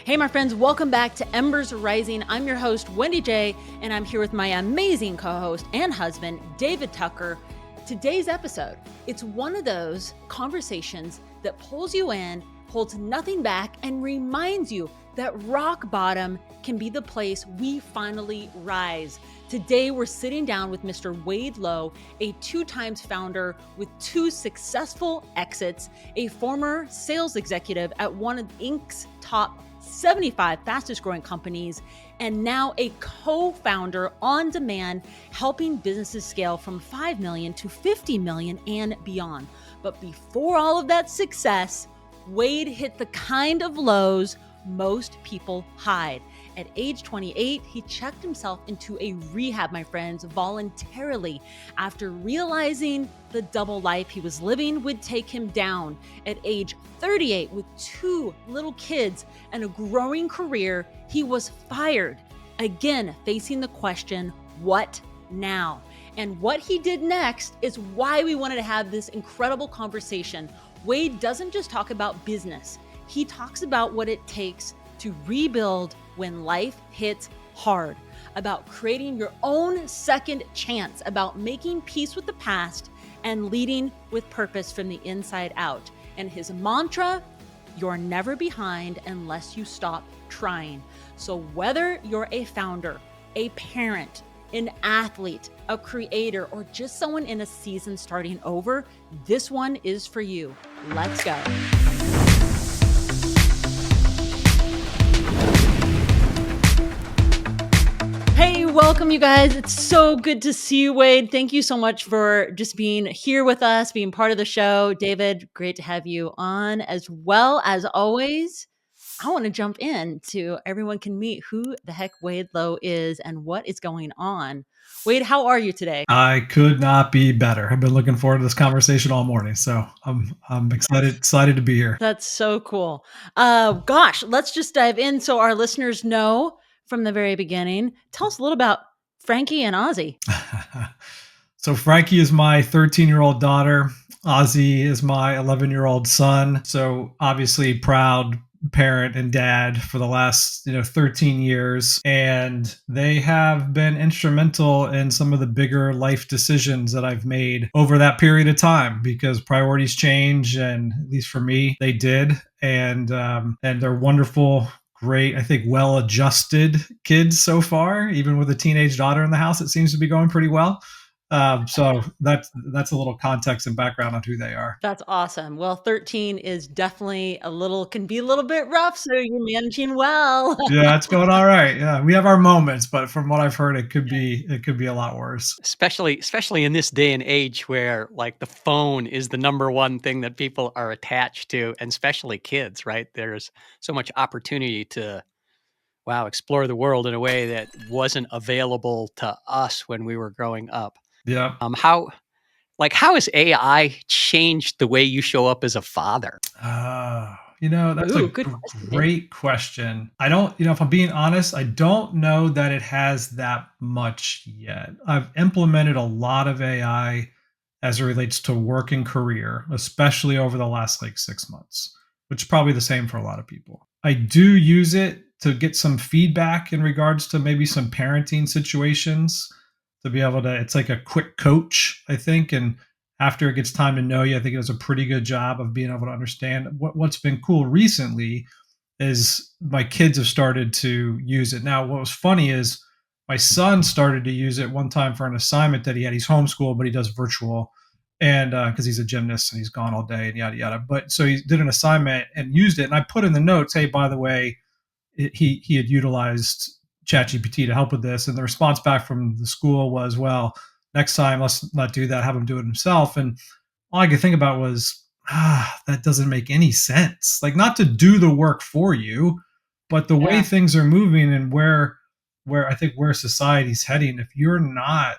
Hey, my friends, welcome back to Embers Rising. I'm your host, Wendy J, and I'm here with my amazing co-host and husband, David Tucker. Today's episode, it's one of those conversations that pulls you in, holds nothing back, and reminds you that rock bottom can be the place we finally rise. Today, we're sitting down with Mr. Wade Lowe, a 2-time founder with 2 successful exits, a former sales executive at one of Inc.'s top 75 fastest growing companies, and now a co-founder on demand, helping businesses scale from 5 million to 50 million and beyond. But before all of that success, Wade hit the kind of lows most people hide. At age 28, he checked himself into a rehab, my friends, voluntarily, after realizing the double life he was living would take him down. At age 38, with 2 little kids and a growing career, he was fired. Again, facing the question, what now? And what he did next is why we wanted to have this incredible conversation. Wade doesn't just talk about business. He talks about what it takes to rebuild when life hits hard, about creating your own second chance, about making peace with the past and leading with purpose from the inside out. And his mantra, you're never behind unless you stop trying. So whether you're a founder, a parent, an athlete, a creator, or just someone in a season starting over, this one is for you. Let's go. Hey, welcome you guys. It's so good to see you, Wade. Thank you so much for just being here with us, being part of the show. David, great to have you on as well. As always, I want to jump in to everyone can meet who the heck Wade Lowe is and what is going on. Wade, how are you today? I could not be better. I've been looking forward to this conversation all morning, so I'm excited to be here. That's so cool. Gosh, let's just dive in so our listeners know from the very beginning. Tell us a little about Frankie and Ozzy. So Frankie is my 13-year-old daughter. Ozzy is my 11-year-old son. So obviously proud parent and dad for the last 13 years, and they have been instrumental in some of the bigger life decisions that I've made over that period of time, because priorities change, and at least for me they did. And they're wonderful, great, I think well-adjusted kids so far. Even with a teenage daughter in the house, it seems to be going pretty well. So that's a little context and background on who they are. That's awesome. Well, 13 is definitely can be a little bit rough, so you're managing well. Yeah, it's going all right. Yeah, we have our moments, but from what I've heard, it could be a lot worse. Especially in this day and age where like the phone is the number one thing that people are attached to, and especially kids, right? There's so much opportunity to explore the world in a way that wasn't available to us when we were growing up. Yeah. How has AI changed the way you show up as a father? That's Ooh, a good question, Dave. great question. I don't, if I'm being honest, I don't know that it has that much yet. I've implemented a lot of AI as it relates to work and career, especially over the last like 6 months, which is probably the same for a lot of people. I do use it to get some feedback in regards to maybe some parenting situations, to be able to, it's like a quick coach, I think. And after it gets time to know you, I think it does a pretty good job of being able to understand. What's been cool recently is my kids have started to use it. Now, what was funny is my son started to use it one time for an assignment that he had. He's homeschooled, but he does virtual, and because he's a gymnast and he's gone all day and yada yada. But so he did an assignment and used it, and I put in the notes, hey, by the way, he had utilized ChatGPT to help with this, and the response back from the school was, well, next time let's not do that, have him do it himself. And all I could think about was, that doesn't make any sense. Like, not to do the work for you, but the way things are moving and where I think where society's heading, if you're not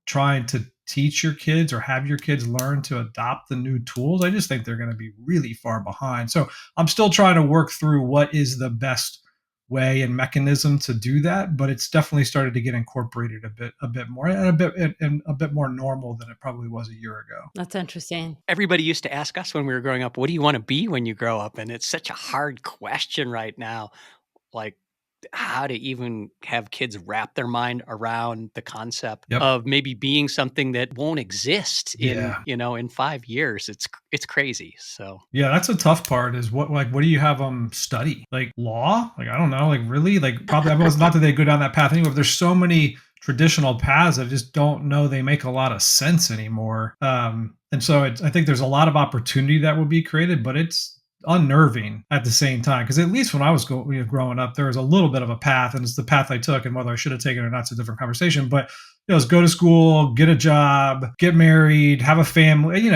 trying to teach your kids or have your kids learn to adopt the new tools, I just think they're going to be really far behind. So I'm still trying to work through what is the best way and mechanism to do that, but it's definitely started to get incorporated a bit more, and a bit more normal than it probably was a year ago. That's interesting. Everybody used to ask us when we were growing up, what do you want to be when you grow up? And it's such a hard question right now. like how to even have kids wrap their mind around the concept Yep. of maybe being something that won't exist in, Yeah. in 5 years. It's crazy. So, Yeah, that's a tough part is what do you have them study? Like law? Like, I don't know, like really? Like probably everyone's not that they go down that path anyway, but there's so many traditional paths that I just don't know they make a lot of sense anymore. And so I think there's a lot of opportunity that will be created, but it's unnerving at the same time. Because at least when I was growing up, there was a little bit of a path, and it's the path I took, and whether I should have taken it or not, it's a different conversation. But it's go to school, get a job, get married, have a family.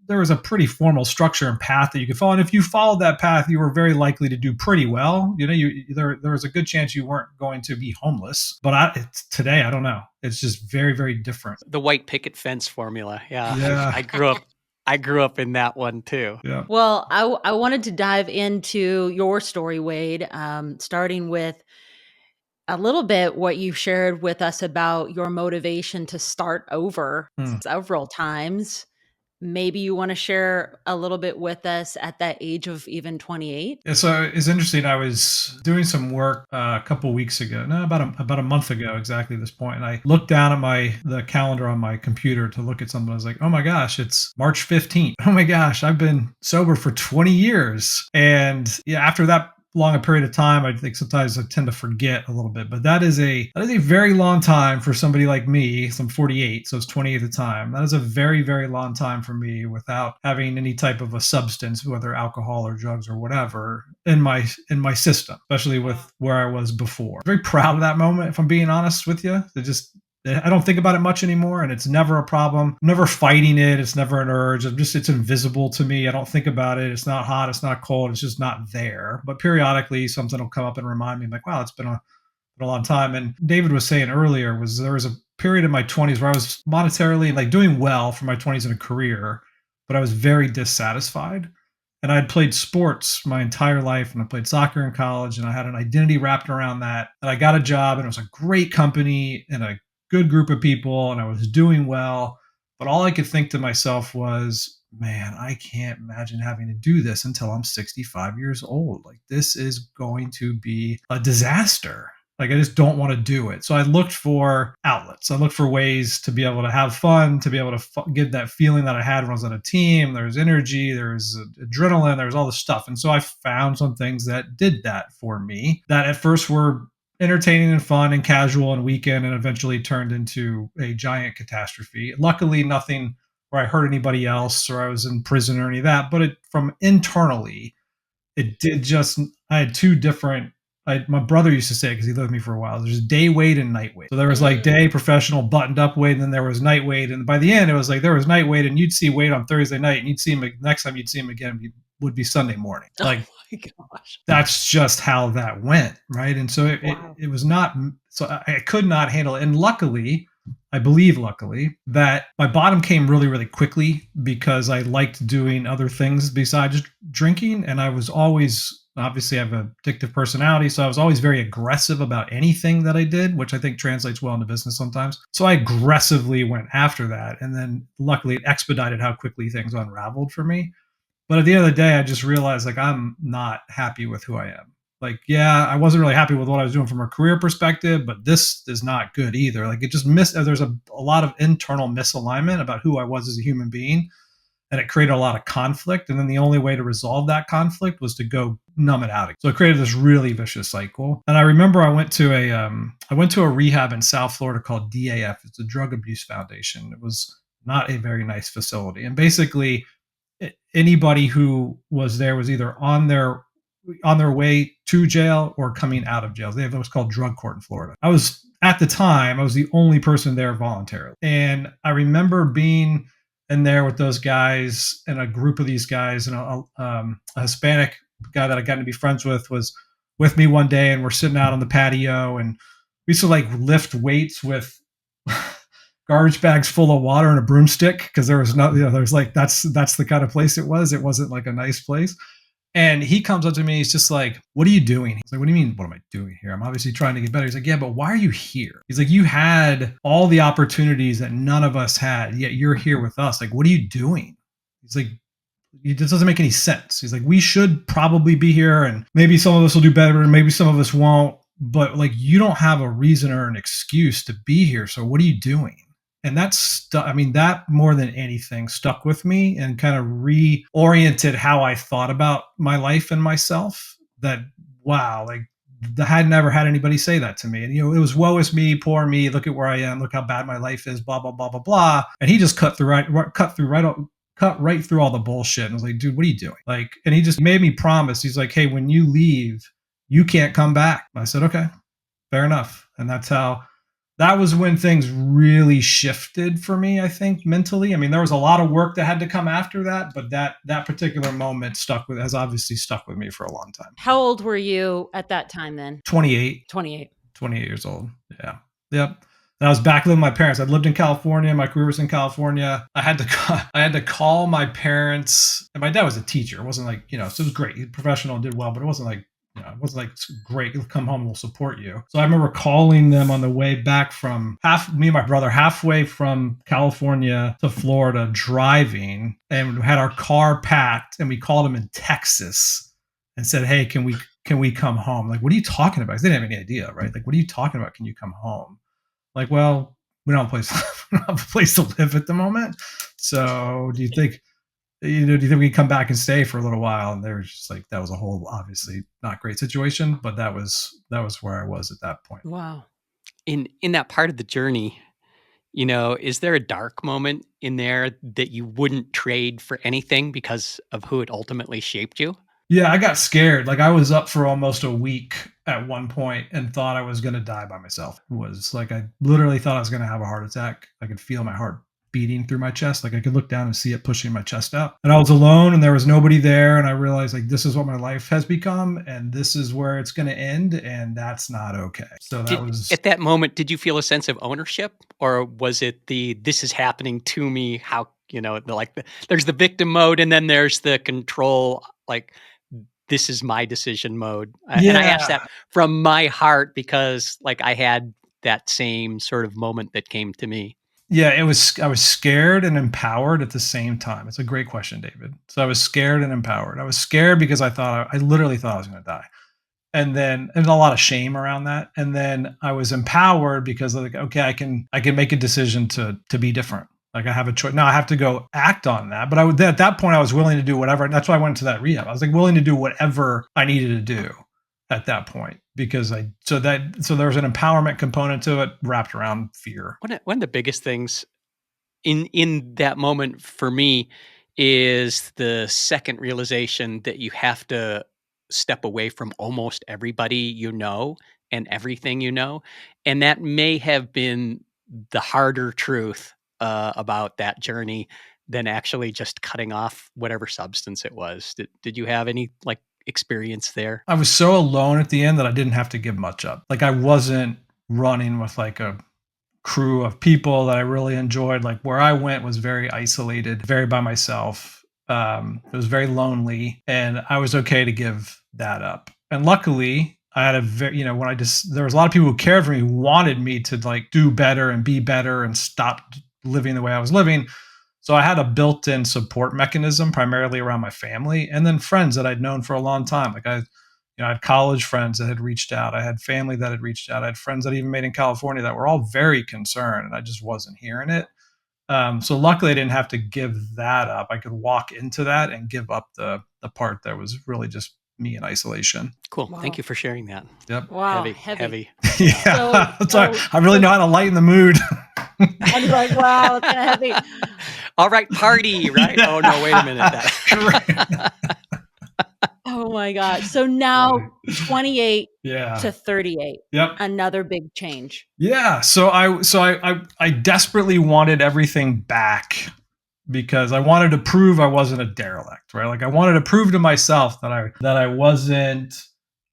There was a pretty formal structure and path that you could follow. And if you followed that path, you were very likely to do pretty well. There was a good chance you weren't going to be homeless. But today, I don't know. It's just very, very different. the white picket fence formula. Yeah. Yeah. I grew up in that one too. Yeah. Well, I wanted to dive into your story, Wade, starting with a little bit what you shared with us about your motivation to start over several times. Maybe you want to share a little bit with us at that age of even 28. Yeah, so it's interesting. I was doing some work a couple weeks ago, no, about a month ago, exactly this point, and I looked down at the calendar on my computer to look at something. I was like, "Oh my gosh, it's March 15th. Oh my gosh, I've been sober for 20 years." And yeah, after that long a period of time, I think sometimes I tend to forget a little bit, but that is a very long time for somebody like me. So I'm 48, so it's 20 at the time. That is a very, very long time for me without having any type of a substance, whether alcohol or drugs or whatever, in my system, especially with where I was before. Very proud of that moment, if I'm being honest with you. I don't think about it much anymore, and it's never a problem. I'm never fighting it. It's never an urge. It's invisible to me. I don't think about it. It's not hot. It's not cold. It's just not there. But periodically, something will come up and remind me, like, wow, it's been a long time. And David was saying earlier, there was a period in my 20s where I was monetarily like doing well for my 20s in a career, but I was very dissatisfied. And I'd played sports my entire life, and I played soccer in college, and I had an identity wrapped around that. And I got a job, and it was a great company and a good group of people, and I was doing well. But all I could think to myself was, man, I can't imagine having to do this until I'm 65 years old. Like, this is going to be a disaster. Like, I just don't want to do it. So I looked for outlets. I looked for ways to be able to have fun, to be able to get that feeling that I had when I was on a team. There's energy, there's adrenaline, there's all this stuff. And so I found some things that did that for me that at first were entertaining and fun and casual and weekend, and eventually turned into a giant catastrophe. Luckily, nothing where I hurt anybody else or I was in prison or any of that. But from internally, it did just, I had two different, my brother used to say, because he lived with me for a while, there's day Wade and night Wade. So there was like day professional buttoned up Wade, and then there was night Wade. And by the end, it was like there was night Wade, and you'd see Wade on Thursday night, and you'd see him next time you'd see him again would be Sunday morning. Like, oh my gosh, that's just how that went, right? And so it was not, so I could not handle it. And luckily, that my bottom came really, really quickly, because I liked doing other things besides drinking. And I was always, obviously I have an addictive personality, so I was always very aggressive about anything that I did, which I think translates well into business sometimes. So I aggressively went after that. And then luckily it expedited how quickly things unraveled for me. But at the end of the day, I just realized, like, I'm not happy with who I am. Like, yeah, I wasn't really happy with what I was doing from a career perspective, but this is not good either. Like, it just there's a lot of internal misalignment about who I was as a human being, and it created a lot of conflict. And then the only way to resolve that conflict was to go numb it out. So it created this really vicious cycle. And I remember I went to a rehab in South Florida called DAF. It's a Drug Abuse Foundation. It was not a very nice facility. And basically, anybody who was there was either on their way to jail or coming out of jail. They have what's called drug court in Florida. At the time, I was the only person there voluntarily. And I remember being in there with those guys and a group of these guys, and a Hispanic guy that I got to be friends with was with me one day, and we're sitting out on the patio, and we used to like lift weights with garbage bags full of water and a broomstick, because there was no, there's like, that's the kind of place it was. It wasn't like a nice place. And he comes up to me, he's just like, "What are you doing?" He's like, "What do you mean, what am I doing here? I'm obviously trying to get better." He's like, "Yeah, but why are you here?" He's like, "You had all the opportunities that none of us had, yet you're here with us. Like, what are you doing?" He's like, this doesn't make any sense. He's like, we should probably be here, and maybe some of us will do better, and maybe some of us won't. But like, you don't have a reason or an excuse to be here. So what are you doing? And that more than anything stuck with me and kind of reoriented how I thought about my life and myself. That, wow, like I had never had anybody say that to me. And, it was woe is me, poor me, look at where I am, look how bad my life is, blah, blah, blah, blah, blah. And he just cut right through all the bullshit. And I was like, dude, what are you doing? Like, and he just made me promise. He's like, hey, when you leave, you can't come back. I said, okay, fair enough. And that was when things really shifted for me, I think, mentally. I mean, there was a lot of work that had to come after that, but that particular moment has obviously stuck with me for a long time. How old were you at that time then? 28. 28 years old. Yeah. Yep. And I was back living with my parents. I'd lived in California. My career was in California. I had to call my parents, and my dad was a teacher. It wasn't like, so it was great. He was professional, did well, but it wasn't like, it wasn't like, great, you'll come home, we'll support you. So I remember calling them on the way back from me and my brother, halfway from California to Florida, driving, and we had our car packed, and we called them in Texas and said, hey, can we come home? Like, what are you talking about? Because they didn't have any idea, right? Like, what are you talking about? Can you come home? Like, well, we don't have a place to live at the moment. So do you think we can come back and stay for a little while? And they were just like, that was a whole obviously not great situation, but that was where I was at that point. Wow. In that part of the journey, is there a dark moment in there that you wouldn't trade for anything because of who it ultimately shaped you? Yeah, I got scared. Like, I was up for almost a week at one point and thought I was going to die by myself. It was like, I literally thought I was going to have a heart attack. I could feel my heart beating through my chest. Like, I could look down and see it pushing my chest out. And I was alone, and there was nobody there. And I realized, like, this is what my life has become, and this is where it's going to end. And that's not okay. So at that moment, did you feel a sense of ownership, or was it this is happening to me? How, there's the victim mode, and then there's the control, like, this is my decision mode. Yeah. And I asked that from my heart because, like, I had that same sort of moment that came to me. Yeah, I was scared and empowered at the same time. It's a great question, David. So I was scared and empowered. I was scared because I literally thought I was going to die. And then there's a lot of shame around that. And then I was empowered because, like, okay, I can make a decision to be different. Like, I have a choice. Now I have to go act on that. But at that point, I was willing to do whatever. That's why I went to that rehab. I was like willing to do whatever I needed to do at that point, because so there was an empowerment component to it wrapped around fear. One of the biggest things in that moment for me is the second realization that you have to step away from almost everybody and everything. And that may have been the harder truth about that journey than actually just cutting off whatever substance it was. Did you have any experience there? I was so alone at the end that I didn't have to give much up. Like, I wasn't running with like a crew of people that I really enjoyed. Like, where I went was very isolated, very by myself. It was very lonely, and I was okay to give that up. And luckily, I had there was a lot of people who cared for me, who wanted me to like do better and be better and stop living the way I was living. So I had a built-in support mechanism, primarily around my family, and then friends that I'd known for a long time. Like, I had college friends that had reached out. I had family that had reached out. I had friends that I even made in California that were all very concerned, and I just wasn't hearing it. So luckily I didn't have to give that up. I could walk into that and give up the part that was really just me in isolation. Cool. Wow. Thank you for sharing that. Yep. Wow. Heavy. Yeah. So I really know how to lighten the mood. I'm like, wow, it's kind of heavy. All right, party, right? Yeah. Oh, no, wait a minute. Oh, my God. So now 28 yeah. to 38. Yep. Another big change. Yeah. So I desperately wanted everything back because I wanted to prove I wasn't a derelict, right? Like, I wanted to prove to myself that I wasn't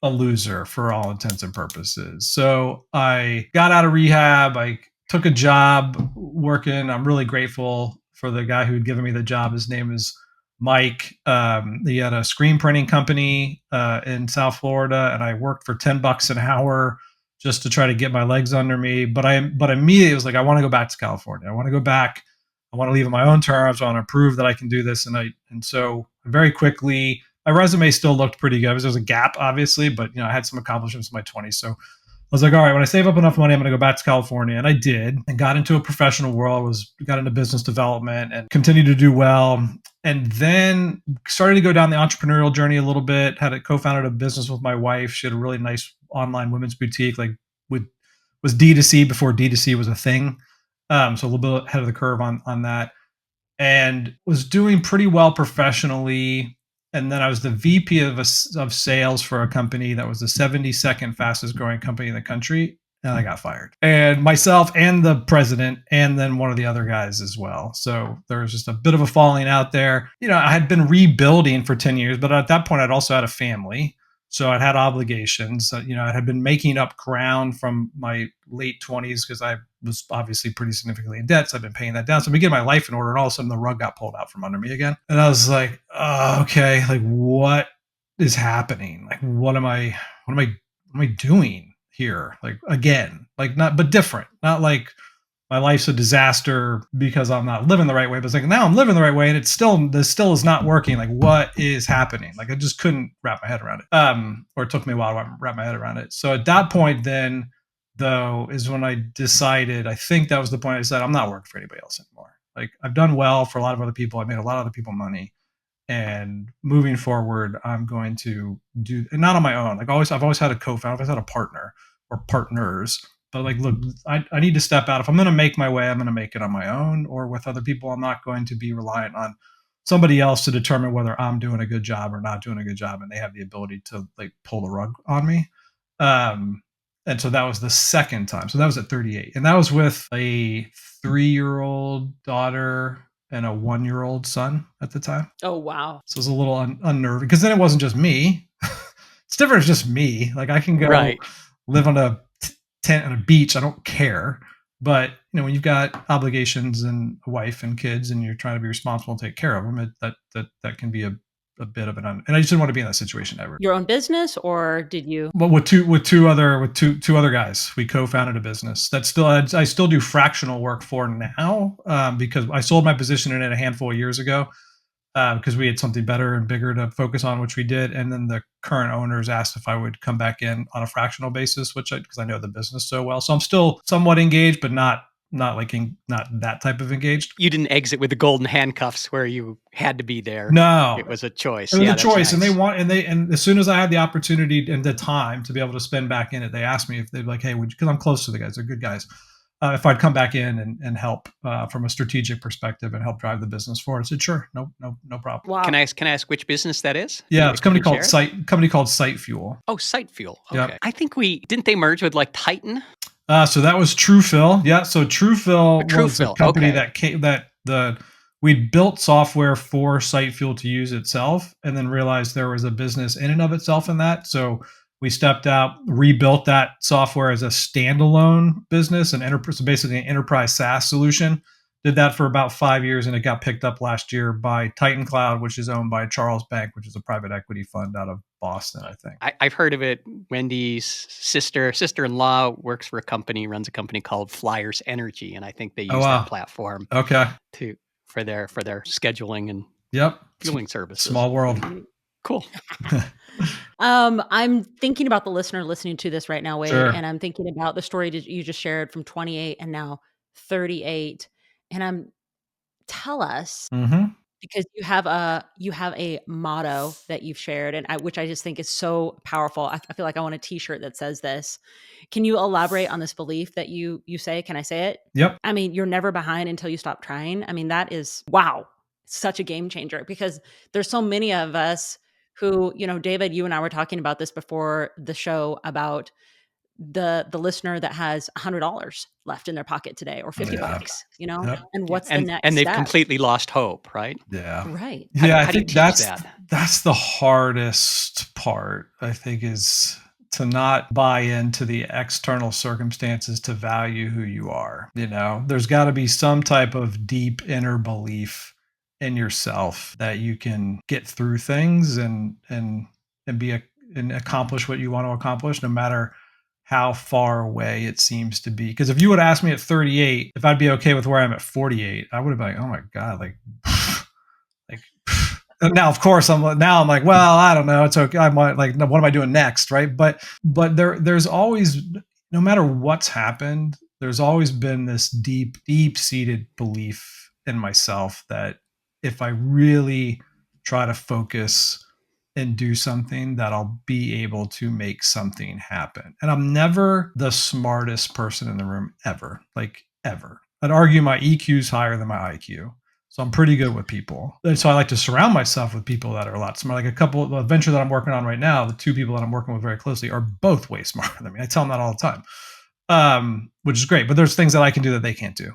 a loser for all intents and purposes. So I got out of rehab. I took a job working. I'm really grateful for the guy who had given me the job. His name is Mike. He had a screen printing company in South Florida, and I worked for $10 an hour just to try to get my legs under me. But immediately was like, I want to go back to California. I want to go back I want to leave on my own terms. I want to prove that I can do this. And so very quickly, my resume still looked pretty good. There was a gap, obviously, but I had some accomplishments in my 20s. So I was like, all right, when I save up enough money, I'm going to go back to California. And I did, and got into a professional world, got into business development and continued to do well. And then started to go down the entrepreneurial journey a little bit, co-founded a business with my wife. She had a really nice online women's boutique, was D2C before D2C was a thing. So a little bit ahead of the curve on that, and was doing pretty well professionally. And then I was the VP of sales for a company that was the 72nd fastest growing company in the country. And I got fired. And myself and the president, and then one of the other guys as well. So there was just a bit of a falling out there. I had been rebuilding for 10 years, but at that point, I'd also had a family. So I'd had obligations. I had been making up ground from my late 20s because I was obviously pretty significantly in debt. So I've been paying that down. So I'm getting my life in order, and all of a sudden the rug got pulled out from under me again. And I was like, oh, okay, like what is happening? Like what am I doing here? Like again, like not, but different. Not like my life's a disaster because I'm not living the right way, but it's like now I'm living the right way, and this still is not working. Like what is happening? Like I just couldn't wrap my head around it. Or it took me a while to wrap my head around it. So at that point, then though, is when I decided. I think that was the point. I said I'm not working for anybody else anymore. Like I've done well for a lot of other people. I made a lot of other people money, and moving forward, I'm going to do, and not on my own. Like I've always had a co-founder, I've always had a partner or partners. But like, look, I need to step out. If I'm going to make my way, I'm going to make it on my own or with other people. I'm not going to be reliant on somebody else to determine whether I'm doing a good job or not doing a good job. And they have the ability to like pull the rug on me. And so that was the second time. So that was at 38. And that was with a 3-year-old daughter and a 1-year-old son at the time. Oh, wow. So it was a little unnerving because then it wasn't just me. It's different. It's just me. Like I can go live on a tent on a beach. I don't care. But when you've got obligations and a wife and kids, and you're trying to be responsible and take care of them, that can be a bit of and I just didn't want to be in that situation ever. Your own business, or did you? Well, with two other guys, we co-founded a business that I still do fractional work for now because I sold my position in it a handful of years ago. Because we had something better and bigger to focus on, which we did. And then the current owners asked if I would come back in on a fractional basis, because I know the business so well. So I'm still somewhat engaged, but not that type of engaged. You didn't exit with the golden handcuffs where you had to be there. No, it was a choice. It was a choice, nice. And as soon as I had the opportunity and the time to be able to spend back in it, they asked me if they'd like, hey, because I'm close to the guys, they're good guys. If I'd come back in and help from a strategic perspective and help drive the business forward, I said, sure, no problem. Wow. Can I ask which business that is? Yeah, it's a company called Site Fuel. Oh, Site Fuel. Okay. Yep. I think didn't they merge with like Titan? So that was TrueFill. Yeah. So TrueFill was a company we'd built software for Site Fuel to use itself, and then realized there was a business in and of itself in that. So we stepped out, rebuilt that software as a standalone business, basically an enterprise SaaS solution. Did that for about 5 years, and it got picked up last year by Titan Cloud, which is owned by Charles Bank, which is a private equity fund out of Boston, I think. I've heard of it. Wendy's sister-in-law runs a company called Flyers Energy, and I think they use that platform for their scheduling and fueling services. Small world. Cool. I'm thinking about the listener listening to this right now, Wade, Sure. And I'm thinking about the story that you just shared from 28 and now 38. And tell us, because you have a motto that you've shared, and which I just think is so powerful. I feel like I want a T-shirt that says this. Can you elaborate on this belief that you say? Can I say it? Yep. I mean, you're never behind until you stop trying. I mean, that is wow, such a game changer, because there's so many of us who, David, you and I were talking about this before the show about the listener that has $100 left in their pocket today, or $50, and what's the next and they've step? Completely lost hope, right? Yeah. Right. Yeah. I think that's the hardest part, I think, is to not buy into the external circumstances to value who you are. There's got to be some type of deep inner belief in yourself that you can get through things and accomplish what you want to accomplish, no matter how far away it seems to be. Because if you would ask me at 38 if I'd be okay with where I'm at 48, I would have been like, oh my God, like and now of course I'm like, well, I don't know, it's okay. I'm like, what am I doing next, right? But there's always, no matter what's happened, there's always been this deep seated belief in myself that if I really try to focus and do something, that I'll be able to make something happen. And I'm never the smartest person in the room ever, like ever. I'd argue my EQ is higher than my IQ. So I'm pretty good with people. And so I like to surround myself with people that are a lot smarter. Like the venture that I'm working on right now, the two people that I'm working with very closely are both way smarter than me. I tell them that all the time, which is great. But there's things that I can do that they can't do.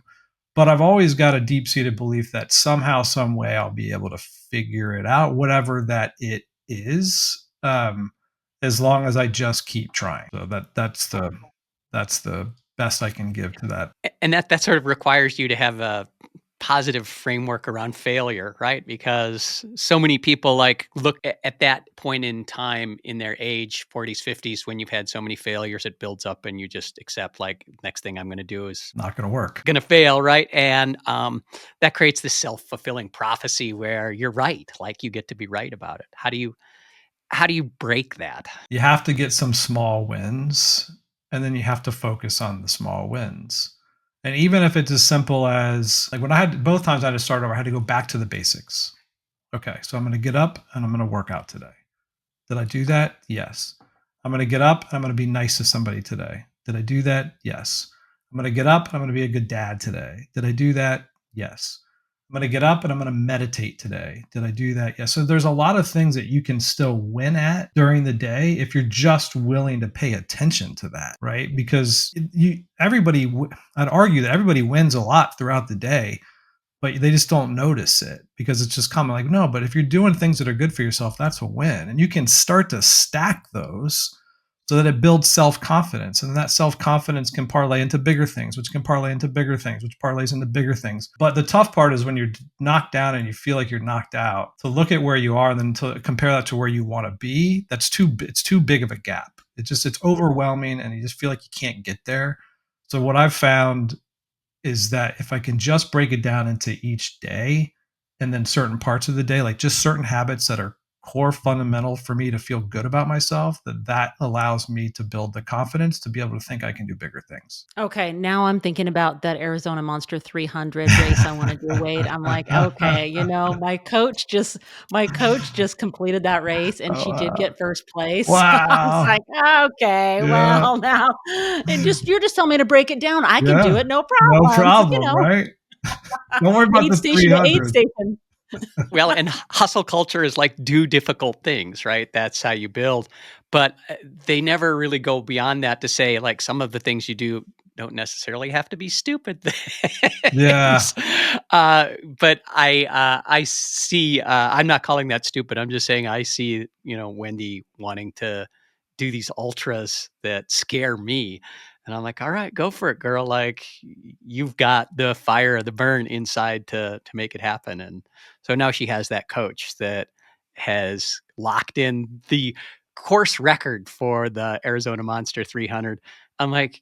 But I've always got a deep-seated belief that somehow, some way, I'll be able to figure it out, whatever that it is, as long as I just keep trying. So that's the best I can give to that. And that sort of requires you to have a positive framework around failure, right? Because so many people like look at that point in time in their age, 40s, 50s, when you've had so many failures, it builds up and you just accept like next thing I'm going to do is not going to work, going to fail, right? And that creates this self-fulfilling prophecy where you're right, like you get to be right about it. How do you break that? You have to get some small wins, and then you have to focus on the small wins. And even if it's as simple as, like when I had, both times I had to start over, I had to go back to the basics. Okay, so I'm going to get up and I'm going to work out today. Did I do that? Yes. I'm going to get up and I'm going to be nice to somebody today. Did I do that? Yes. I'm going to get up and I'm going to be a good dad today. Did I do that? Yes. I'm going to get up and I'm going to meditate today. Did I do that? Yes. So there's a lot of things that you can still win at during the day if you're just willing to pay attention to that, right? Because I'd argue that everybody wins a lot throughout the day, but they just don't notice it because it's just common. Like, no, but if you're doing things that are good for yourself, that's a win. And you can start to stack those so that it builds self-confidence. And that self-confidence can parlay into bigger things, which can parlay into bigger things, which parlays into bigger things. But the tough part is when you're knocked down and you feel like you're knocked out, to look at where you are and then to compare that to where you want to be, it's too big of a gap. It's overwhelming and you just feel like you can't get there. So what I've found is that if I can just break it down into each day and then certain parts of the day, like just certain habits that are core fundamental for me to feel good about myself, that allows me to build the confidence to be able to think I can do bigger things. Okay, now I'm thinking about that Arizona Monster 300 race I want to do, Wade. I'm like, okay, my coach just completed that race and she did get first place. Wow. So I was like, okay, well now, and you're just telling me to break it down. I can do it, no problem. No problem, right? Don't worry about the 300. Aid station. Well, and hustle culture is like do difficult things, right? That's how you build. But they never really go beyond that to say like some of the things you do don't necessarily have to be stupid things. Yeah. But I see, I'm not calling that stupid. I'm just saying I see, Wendy wanting to do these ultras that scare me. And I'm like, all right, go for it, girl. Like you've got the fire, the burn inside to make it happen. And so now she has that coach that has locked in the course record for the Arizona Monster 300. I'm like,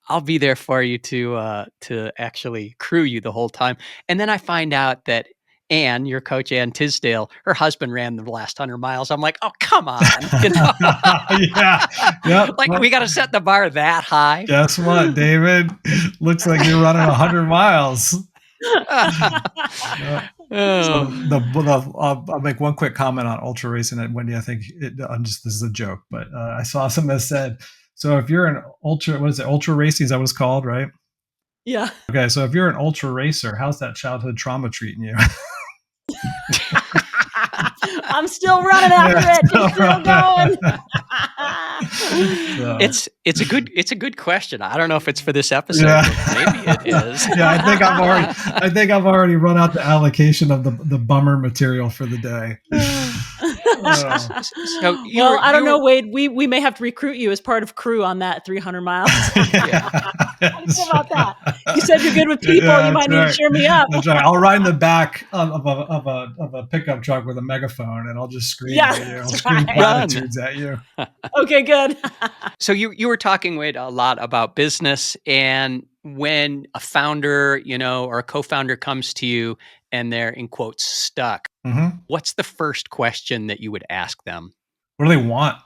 I'll be there for you to actually crew you the whole time. And then I find out that Anne, your coach, Ann Tisdale, her husband ran the last 100 miles. I'm like, oh, come on. Yeah. Yep. Like, we got to set the bar that high. Guess what, David? Looks like you're running 100 miles. So I'll make one quick comment on ultra racing. And Wendy, I think this is a joke, but I saw something that said, so if you're an ultra, what is it? Ultra racing, is that what it's called, right? Yeah. Okay. So if you're an ultra racer, how's that childhood trauma treating you? I'm still running after it. Just still going. So. It's a good question. I don't know if it's for this episode, but maybe it is. Yeah, I think I've already run out the allocation of the bummer material for the day. Oh. So Well, I don't know, were Wade. We may have to recruit you as part of crew on that 300 miles. yeah. How do you feel about that? You said you're good with people. Yeah, You might that's need to right. cheer me up. That's right. I'll ride in the back of a pickup truck with a megaphone, and I'll just scream Yeah, at you. I'll that's scream right. platitudes at you. Okay, good. So you were talking, Wade, a lot about business, and when a founder, or a co-founder comes to you and they're in quotes stuck, Mhm. what's the first question that you would ask them? What do they want?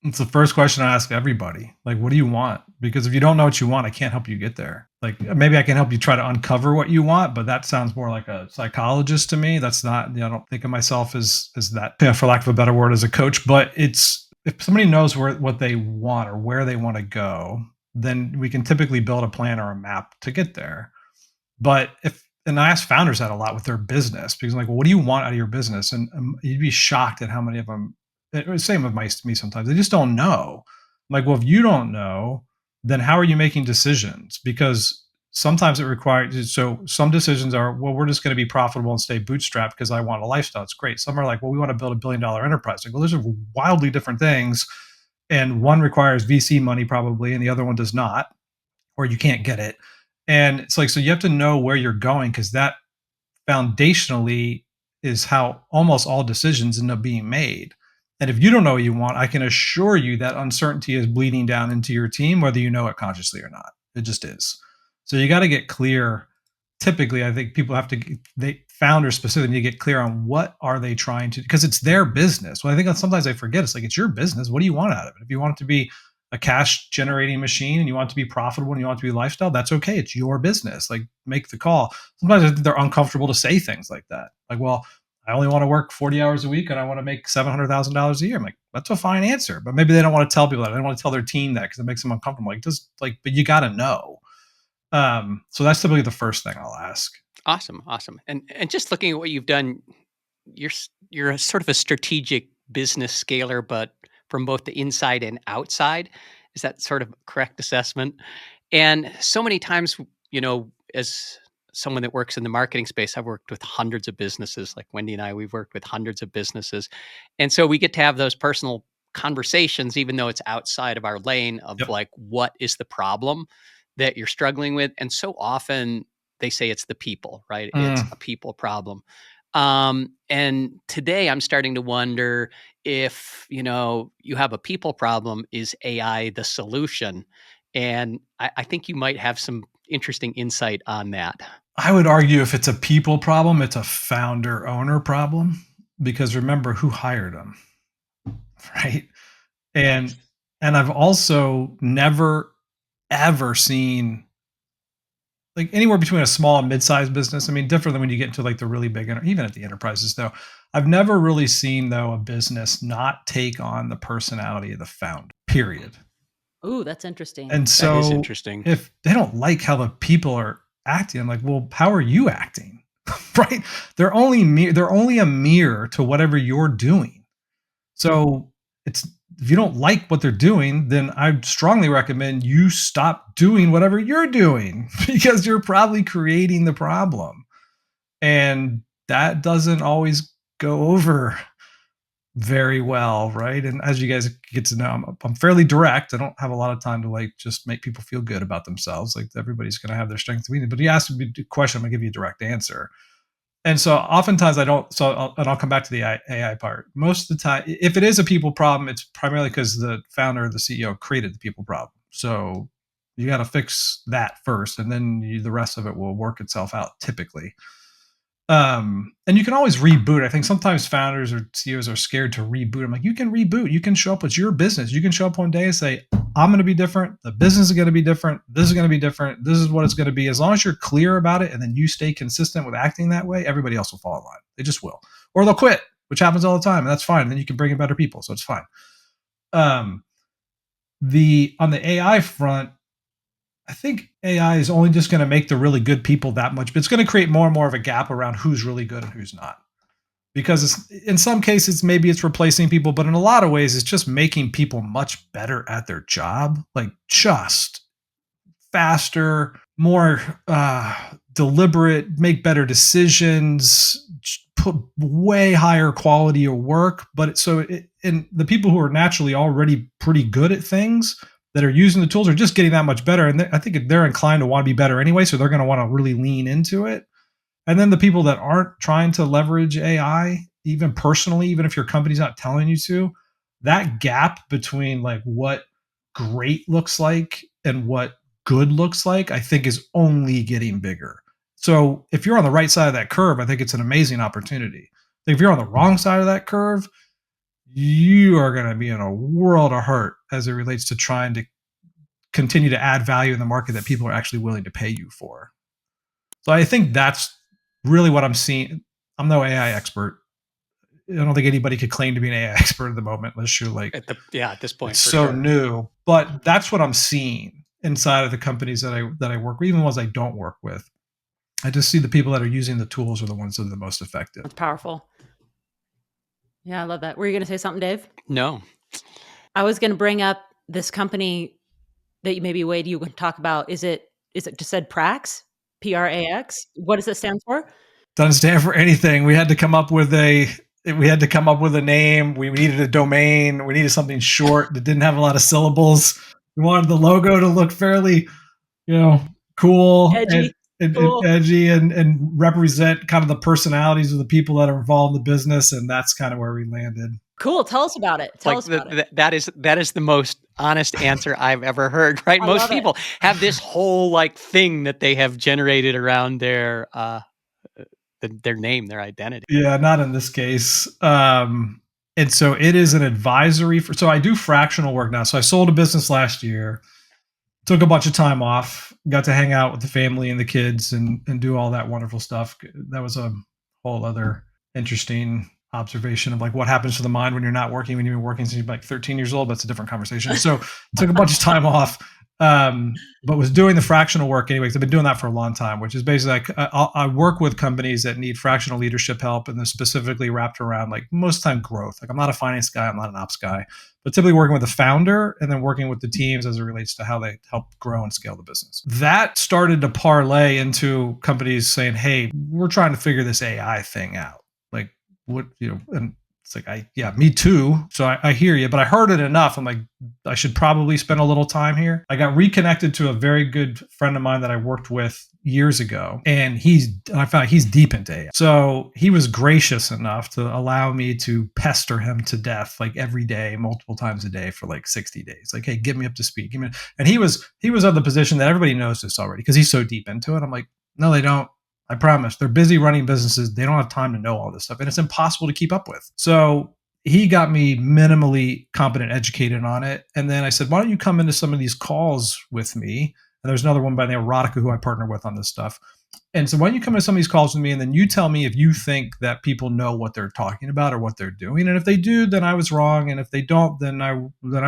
It's the first question I ask everybody. Like, what do you want? Because if you don't know what you want, I can't help you get there. Like, maybe I can help you try to uncover what you want, but that sounds more like a psychologist to me. That's not, I don't think of myself as that, for lack of a better word, as a coach. But it's if somebody knows what they want or where they want to go, then we can typically build a plan or a map to get there. But and I ask founders that a lot with their business because I'm like, well, what do you want out of your business? And you'd be shocked at how many of them. Same with me sometimes. They just don't know. I'm like, well, if you don't know, then how are you making decisions? Because sometimes it requires. So some decisions are, well, we're just going to be profitable and stay bootstrapped because I want a lifestyle. It's great. Some are like, well, we want to build $1 billion enterprise. Like, well, those are wildly different things, and one requires VC money probably, and the other one does not, or you can't get it. And it's like, so you have to know where you're going because that foundationally is how almost all decisions end up being made. And if you don't know what you want, I can assure you that uncertainty is bleeding down into your team, whether you know it consciously or not. It just is. So you got to get clear. Typically, I think people have to, founders specifically need to get clear on what are they trying to, because it's their business. Well, I think sometimes I forget, it's like, it's your business. What do you want out of it? If you want it to be a cash generating machine and you want it to be profitable and you want it to be lifestyle, that's okay. It's your business. Like, make the call. Sometimes I think they're uncomfortable to say things like that. Like, well, I only want to work 40 hours a week and I want to make $700,000 a year. I'm like, that's a fine answer. But maybe they don't want to tell people that. They don't want to tell their team that because it makes them uncomfortable. Like, but you got to know. So that's typically the first thing I'll ask. Awesome. And just looking at what you've done, you're a sort of a strategic business scaler, but from both the inside and outside. Is that sort of correct assessment? And so many times, as someone that works in the marketing space, I've worked with hundreds of businesses. Like Wendy and I, we've worked with hundreds of businesses. And so we get to have those personal conversations, even though it's outside of our lane of Yep. like, what is the problem that you're struggling with? And so often they say it's the people, right? It's a people problem. And today I'm starting to wonder if, you have a people problem, is AI the solution? And I think you might have some interesting insight on that. I would argue if it's a people problem, it's a founder owner problem, because remember who hired them, right? And I've also never ever seen, like, anywhere between a small and mid-sized business. I mean, different than when you get into like the really big, even at the enterprises though. I've never really seen though a business not take on the personality of the founder. Period. Ooh, that's interesting. And That is so interesting. if they don't like how the people are acting, I'm like, well, how are you acting? Right? They're only a mirror to whatever you're doing. So it's, if you don't like what they're doing, then I strongly recommend you stop doing whatever you're doing because you're probably creating the problem. And that doesn't always go over very well, right? And as you guys get to know, I'm fairly direct. I don't have a lot of time to like just make people feel good about themselves. Like, everybody's going to have their strengths and weaknesses. But you ask me a question, I'm going to give you a direct answer. And so oftentimes I don't. I'll come back to the AI part. Most of the time, if it is a people problem, it's primarily because the founder or the CEO created the people problem. So you got to fix that first, and then the rest of it will work itself out typically. And you can always reboot. I think sometimes founders or CEOs are scared to reboot. I'm like, you can reboot. You can show up. It's your business. You can show up one day and say, I'm going to be different. The business is going to be different. This is going to be different. This is what it's going to be. As long as you're clear about it and then you stay consistent with acting that way, everybody else will fall in line. They just will. Or they'll quit, which happens all the time. And that's fine. And then you can bring in better people. So it's fine. On the AI front, I think AI is only just going to make the really good people that much, but it's going to create more and more of a gap around who's really good and who's not. Because in some cases, maybe it's replacing people, but in a lot of ways, it's just making people much better at their job, like just faster, more deliberate, make better decisions, put way higher quality of work. And the people who are naturally already pretty good at things that are using the tools are just getting that much better. And I think they're inclined to want to be better anyway. So they're going to want to really lean into it. And then the people that aren't trying to leverage AI, even personally, even if your company's not telling you to, that gap between like what great looks like and what good looks like, I think is only getting bigger. So if you're on the right side of that curve, I think it's an amazing opportunity. If you're on the wrong side of that curve, you are going to be in a world of hurt as it relates to trying to continue to add value in the market that people are actually willing to pay you for. So I think that's really what I'm seeing. I'm no AI expert. I don't think anybody could claim to be an AI expert at the moment, unless you're like at this point. It's so sure. new. But that's what I'm seeing inside of the companies that I work with, even the ones I don't work with. I just see the people that are using the tools are the ones that are the most effective. That's powerful. Yeah, I love that. Were you going to say something, Dave? No. I was going to bring up this company that maybe, Wade, you would talk about. Is it just said Prax? Prax? What does it stand for? Doesn't stand for anything. We had to come up with a name. We needed a domain. We needed something short that didn't have a lot of syllables. We wanted the logo to look fairly, cool, Edgy. and edgy and represent kind of the personalities of the people that are involved in the business. And that's kind of where we landed. Cool. Tell us about it. Tell us about it. That is the most honest answer I've ever heard, right? Most people have this whole like thing that they have generated around their name, their identity. Yeah, not in this case. And so it is an advisory so I do fractional work now. So I sold a business last year, took a bunch of time off, got to hang out with the family and the kids and do all that wonderful stuff. That was a whole other interesting observation of like what happens to the mind when you're not working, when you've been working since you're like 13 years old. That's a different conversation. So took a bunch of time off, but was doing the fractional work anyways. I've been doing that for a long time, which is basically I work with companies that need fractional leadership help, and they're specifically wrapped around like most of the time growth. Like I'm not a finance guy, I'm not an ops guy, but typically working with the founder and then working with the teams as it relates to how they help grow and scale the business. That started to parlay into companies saying, hey, we're trying to figure this AI thing out. Like what, and it's like, me too. So I hear you, but I heard it enough. I'm like, I should probably spend a little time here. I got reconnected to a very good friend of mine that I worked with years ago, and I found he's deep into AI. So he was gracious enough to allow me to pester him to death, like every day, multiple times a day for like 60 days. Like, hey, get me up to speed. And he was of the position that everybody knows this already because he's so deep into it. I'm like, no, they don't. I promise. They're busy running businesses. They don't have time to know all this stuff. And it's impossible to keep up with. So he got me minimally competent, educated on it. And then I said, why don't you come into some of these calls with me? And there's another one by the name of Radhika who I partner with on this stuff. And so why don't you come into some of these calls with me? And then you tell me if you think that people know what they're talking about or what they're doing. And if they do, then I was wrong. And if they don't, then I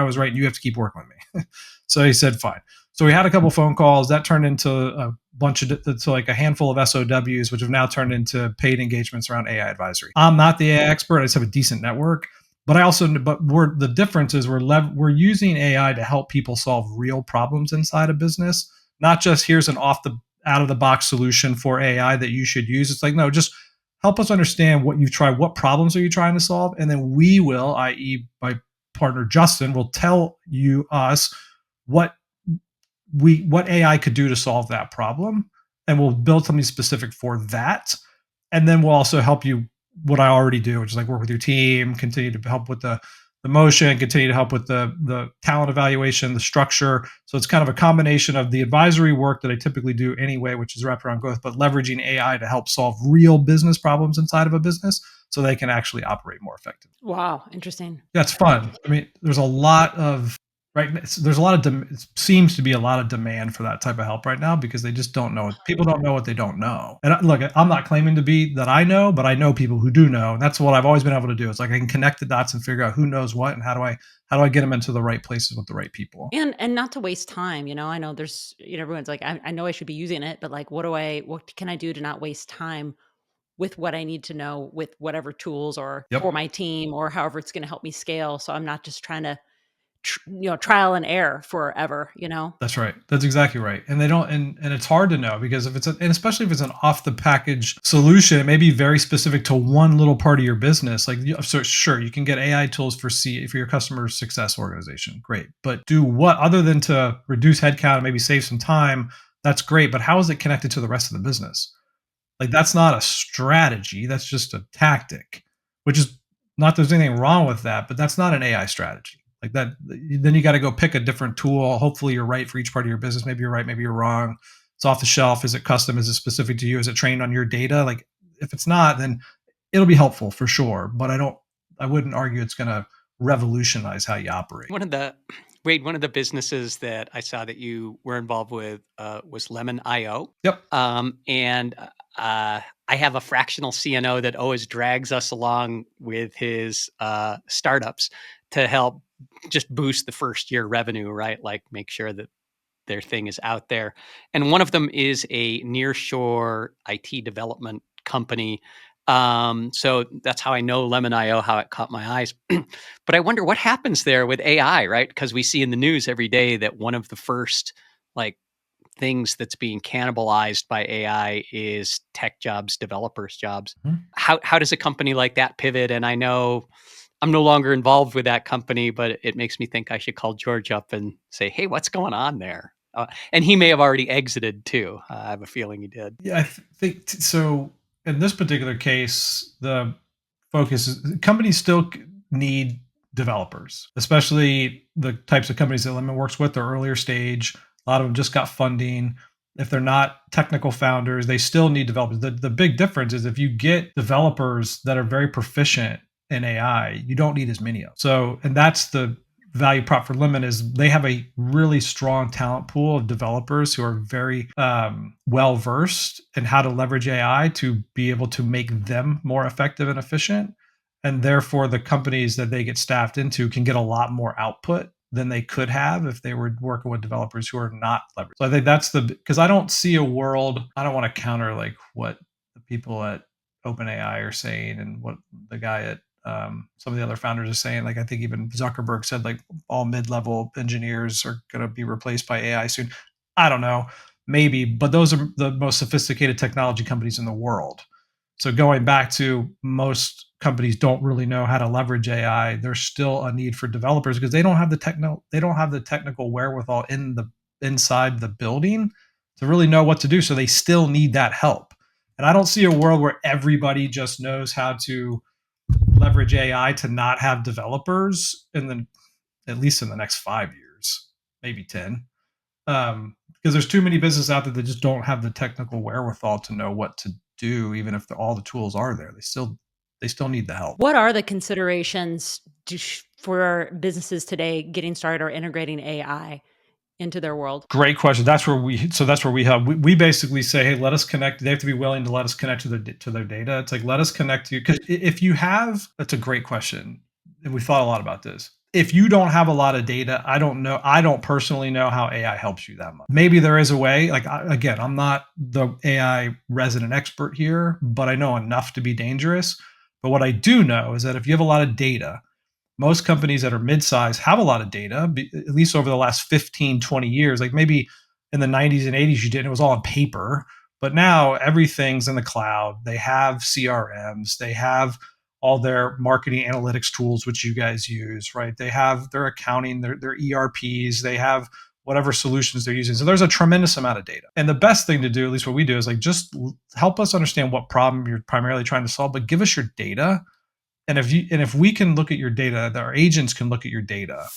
was right. And you have to keep working with me. So he said, fine. So we had a couple phone calls that turned into a bunch of, so like a handful of SOWs, which have now turned into paid engagements around AI advisory. I'm not the AI expert. I just have a decent network, but the difference is we're using AI to help people solve real problems inside a business, not just here's an out of the box solution for AI that you should use. It's like, no, just help us understand what you've tried, what problems are you trying to solve? And then we will, i.e. my partner, Justin, will tell us what AI could do to solve that problem, and we'll build something specific for that. And then we'll also help you what I already do, which is like work with your team, continue to help with the motion, continue to help with the talent evaluation, the structure. So it's kind of a combination of the advisory work that I typically do anyway, which is wrapped around growth, but leveraging AI to help solve real business problems inside of a business so they can actually operate more effectively. Wow. Interesting. That's fun. I mean, there's a lot of it seems to be a lot of demand for that type of help right now because they just don't know. People don't know what they don't know. And look, I'm not claiming to be that I know, but I know people who do know. And that's what I've always been able to do. It's like I can connect the dots and figure out who knows what and how do I get them into the right places with the right people. And not to waste time. I know there's, everyone's like, I know I should be using it, but like, what can I do to not waste time with what I need to know with whatever tools or for my team or however it's going to help me scale. So I'm not just trying to trial and error forever, That's right. That's exactly right. And they don't, and it's hard to know because if and especially if it's an off the package solution, it may be very specific to one little part of your business. Like, so sure, you can get AI tools for your customer success organization. Great. But do what other than to reduce headcount and maybe save some time? That's great. But how is it connected to the rest of the business? Like, that's not a strategy. That's just a tactic, which is not, there's anything wrong with that, but that's not an AI strategy. Like that, then you got to go pick a different tool. Hopefully you're right for each part of your business. Maybe you're right, maybe you're wrong. It's off the shelf. Is it custom? Is it specific to you? Is it trained on your data? Like, if it's not, then it'll be helpful for sure. But I wouldn't argue it's going to revolutionize how you operate. Wade, one of the businesses that I saw that you were involved with was Lemon.io. Yep. And I have a fractional CNO that always drags us along with his startups to help just boost the first year revenue, right? Like make sure that their thing is out there. And one of them is a nearshore IT development company. So that's how I know Lemon.io, how it caught my eyes. But I wonder what happens there with AI, right? Because we see in the news every day that one of the first things that's being cannibalized by AI is tech jobs, developers' jobs. Mm-hmm. How does a company like that pivot? And I know I'm no longer involved with that company, but it makes me think I should call George up and say, hey, what's going on there? And he may have already exited too. I have a feeling he did. Yeah, I think so. In this particular case, the focus is companies still need developers, especially the types of companies that Lemon works with. They're earlier stage. A lot of them just got funding. If they're not technical founders, they still need developers. The big difference is if you get developers that are very proficient in AI, you don't need as many of them. So, and that's the value prop for Lemon, is they have a really strong talent pool of developers who are very well versed in how to leverage AI to be able to make them more effective and efficient. And therefore, the companies that they get staffed into can get a lot more output than they could have if they were working with developers who are not leveraged. So I think that's because I don't see a world, I don't want to counter like what the people at OpenAI are saying and what the guy at some of the other founders are saying. Like, I think even Zuckerberg said like all mid-level engineers are going to be replaced by AI soon. I don't know, maybe, but those are the most sophisticated technology companies in the world. So going back to most companies don't really know how to leverage AI. There's still a need for developers because they don't have the technical wherewithal inside the building to really know what to do. So they still need that help. And I don't see a world where everybody just knows how to leverage AI to not have developers at least in the next 5 years, maybe 10. Because there's too many businesses out there that just don't have the technical wherewithal to know what to do, even if all the tools are there. They still need the help. What are the considerations for businesses today getting started or integrating AI into their world? Great question. That's where we basically say, hey, let us connect. They have to be willing to let us connect to their data. It's like, let us connect to you. Because if you have, that's a great question. And we thought a lot about this. If you don't have a lot of data, I don't personally know how AI helps you that much. Maybe there is a way. Like, again, I'm not the AI resident expert here, but I know enough to be dangerous. But what I do know is that if you have a lot of data, most companies that are mid-size have a lot of data, at least over the last 15, 20 years. Like maybe in the 90s and 80s you didn't, it was all on paper. But now everything's in the cloud. They have CRMs. They have all their marketing analytics tools, which you guys use, right? They have their accounting, their ERPs. They have whatever solutions they're using. So there's a tremendous amount of data. And the best thing to do, at least what we do, is like just help us understand what problem you're primarily trying to solve, but give us your data. And if we can look at your data, that our agents can look at your data,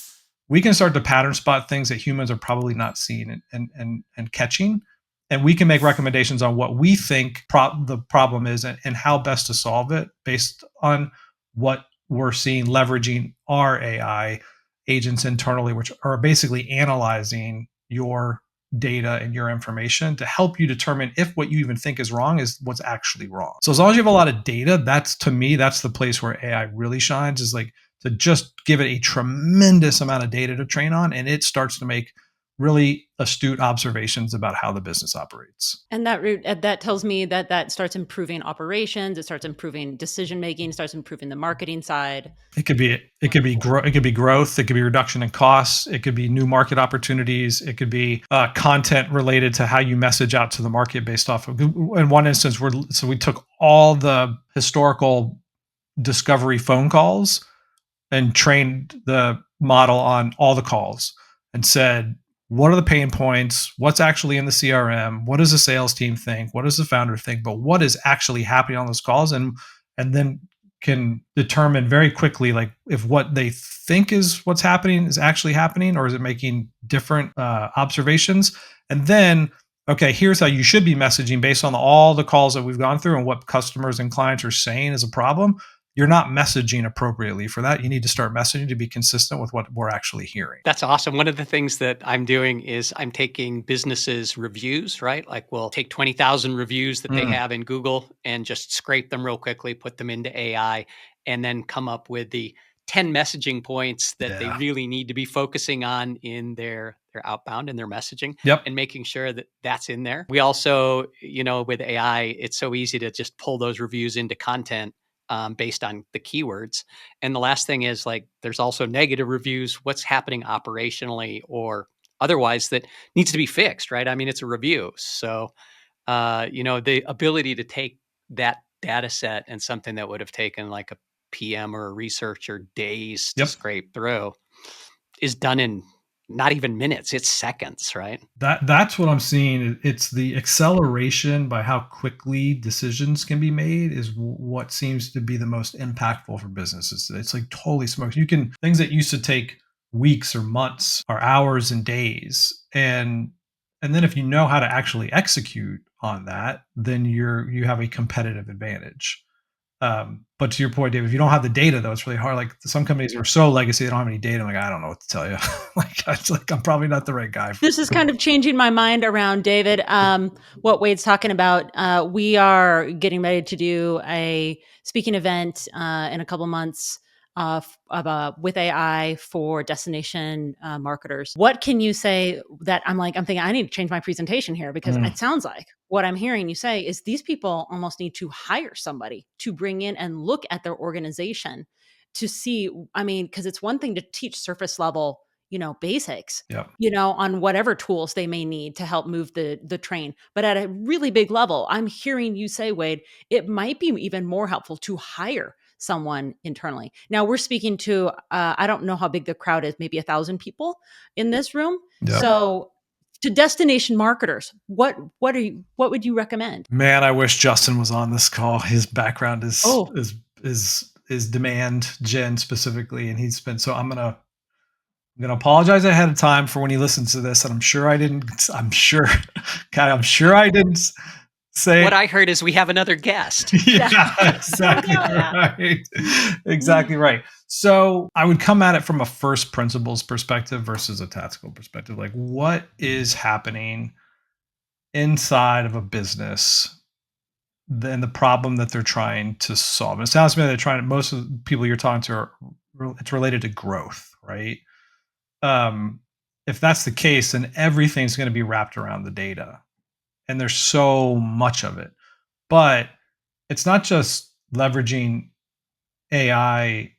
we can start to pattern spot things that humans are probably not seeing and catching. And we can make recommendations on what we think the problem is and how best to solve it based on what we're seeing, leveraging our AI agents internally, which are basically analyzing your data and your information to help you determine if what you even think is wrong is what's actually wrong. So as long as you have a lot of data, that's the place where AI really shines, is like to just give it a tremendous amount of data to train on, and it starts to make really astute observations about how the business operates. And that tells me that starts improving operations. It starts improving decision making. Starts improving the marketing side. It could be growth. It could be reduction in costs. It could be new market opportunities. It could be content related to how you message out to the market based off of. In one instance, we took all the historical discovery phone calls and trained the model on all the calls and said, what are the pain points? What's actually in the CRM? What does the sales team think? What does the founder think? But what is actually happening on those calls? And then can determine very quickly, like, if what they think is what's happening is actually happening, or is it making different observations? And then, okay, here's how you should be messaging based on all the calls that we've gone through and what customers and clients are saying is a problem. You're not messaging appropriately for that. You need to start messaging to be consistent with what we're actually hearing. That's awesome. One of the things that I'm doing is I'm taking businesses' reviews, right? Like we'll take 20,000 reviews that they have in Google and just scrape them real quickly, put them into AI, and then come up with the 10 messaging points that they really need to be focusing on in their outbound and their messaging, and making sure that that's in there. We also, with AI, it's so easy to just pull those reviews into content based on the keywords. And the last thing is, like, there's also negative reviews, what's happening operationally or otherwise that needs to be fixed, right? I mean, it's a review. So, the ability to take that data set and something that would have taken like a PM or a researcher days to scrape through is done in not even minutes, it's seconds, right? That's what I'm seeing. It's the acceleration by how quickly decisions can be made is what seems to be the most impactful for businesses. It's like totally smokes. Things that used to take weeks or months or hours and days. And then if you know how to actually execute on that, then you have a competitive advantage. But to your point, David, if you don't have the data, though, it's really hard. Like, some companies are so legacy, they don't have any data. I'm like, I don't know what to tell you. I'm probably not the right guy. This is kind of changing my mind around, David. What Wade's talking about. We are getting ready to do a speaking event in a couple of months with AI for destination marketers. What can you say that I'm thinking I need to change my presentation here, because it sounds like what I'm hearing you say is these people almost need to hire somebody to bring in and look at their organization to see, because it's one thing to teach surface level, basics, on whatever tools they may need to help move the train. But at a really big level, I'm hearing you say, Wade, it might be even more helpful to hire someone internally. Now we're speaking to, I don't know how big the crowd is, maybe 1,000 people in this room. Yep. So to destination marketers, what would you recommend? Man, I wish Justin was on this call. His background is demand gen specifically, and he's been, so I'm gonna apologize ahead of time for when he listens to this, and I'm sure I didn't say what I heard is we have another guest. Exactly right. Exactly right. So I would come at it from a first principles perspective versus a tactical perspective. Like, what is happening inside of a business, then the problem that they're trying to solve. And it sounds to me like most of the people you're talking to it's related to growth, right? If that's the case, then everything's going to be wrapped around the data. And there's so much of it. But it's not just leveraging AI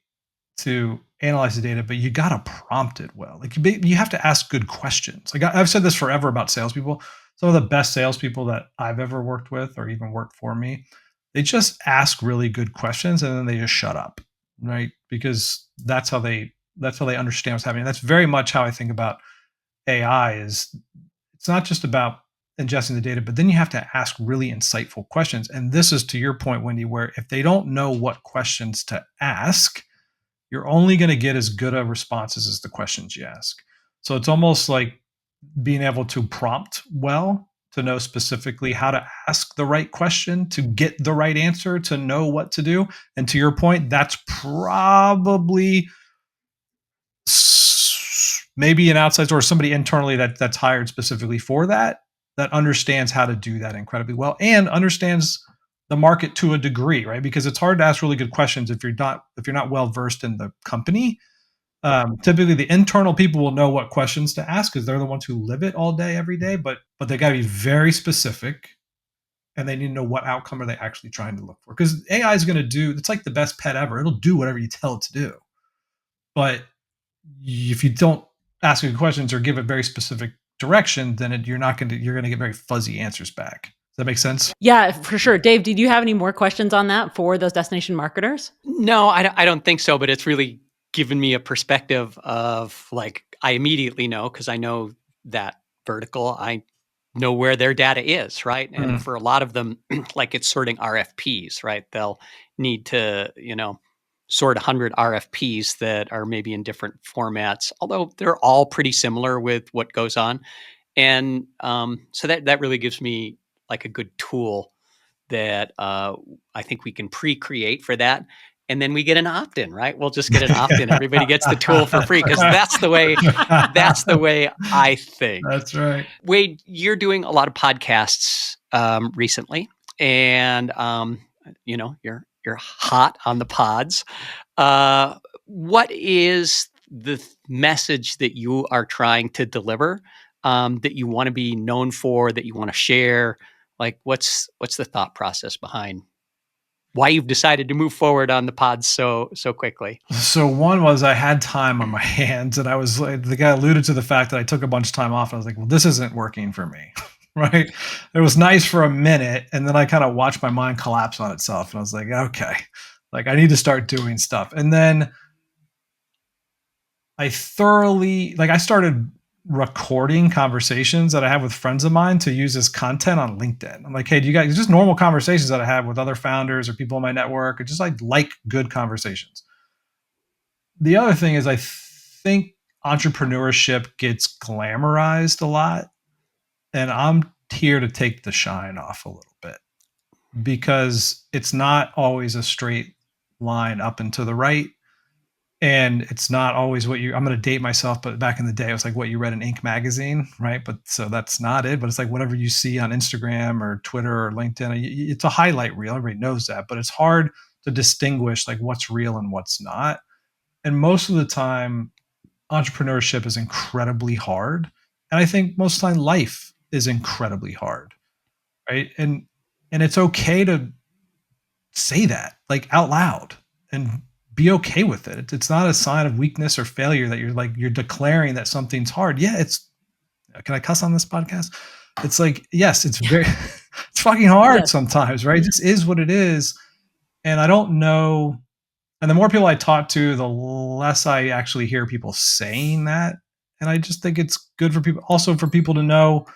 to analyze the data, but you got to prompt it well. Like, you have to ask good questions. Like, I've said this forever about salespeople. Some of the best salespeople that I've ever worked with or even worked for me, they just ask really good questions and then they just shut up, right? Because that's how they understand what's happening. That's very much how I think about AI. Is it's not just about ingesting the data, but then you have to ask really insightful questions. And this is to your point, Wendy, where if they don't know what questions to ask, you're only going to get as good of responses as the questions you ask. So it's almost like being able to prompt well, to know specifically how to ask the right question, to get the right answer, to know what to do. And to your point, that's probably maybe an outside or somebody internally that's hired specifically for that understands how to do that incredibly well and understands the market to a degree, right? Because it's hard to ask really good questions if you're not well versed in the company. Typically, the internal people will know what questions to ask because they're the ones who live it all day, every day. But they got to be very specific, and they need to know what outcome are they actually trying to look for. Because AI is going to do, it's like the best pet ever. It'll do whatever you tell it to do. But if you don't ask it questions or give it very specific direction, then you're going to get very fuzzy answers back. Does that make sense? Yeah, for sure. Dave, did you have any more questions on that for those destination marketers? No, I don't think so, but it's really given me a perspective of like, I immediately know, because I know that vertical, I know where their data is, right? And for a lot of them, like it's sorting RFPs, right? They'll need to, sort 100 RFPs that are maybe in different formats, although they're all pretty similar with what goes on. And so that really gives me like a good tool that I think we can pre-create for that. And then we get an opt-in, right? We'll just get an opt-in. Everybody gets the tool for free because that's the way I think. That's right. Wade, you're doing a lot of podcasts recently, and you're hot on the pods. What is the message that you are trying to deliver, that you want to be known for, that you want to share? Like, what's the thought process behind why you've decided to move forward on the pods so quickly? So one was I had time on my hands, and I was like, the guy alluded to the fact that I took a bunch of time off. And I was like, well, this isn't working for me. Right. It was nice for a minute. And then I kind of watched my mind collapse on itself. And I was like, okay, like I need to start doing stuff. And then I started recording conversations that I have with friends of mine to use as content on LinkedIn. I'm like, hey, do you guys, just normal conversations that I have with other founders or people in my network, or just like good conversations. The other thing is I think entrepreneurship gets glamorized a lot, and I'm here to take the shine off a little bit because it's not always a straight line up and to the right. And it's not always I'm going to date myself, but back in the day, it was like what you read in Inc. magazine, right? But so that's not it. But it's like whatever you see on Instagram or Twitter or LinkedIn, it's a highlight reel. Everybody knows that, but it's hard to distinguish like what's real and what's not. And most of the time, entrepreneurship is incredibly hard. And I think most of the time life is incredibly hard, right? And it's okay to say that like out loud and be okay with it. It's not a sign of weakness or failure that you're declaring that something's hard. Yeah, can I cuss on this podcast? It's like, yes, it's very, it's fucking hard sometimes, right? It just is what it is. And I don't know. And the more people I talk to, the less I actually hear people saying that. And I just think it's good for people, also for people to know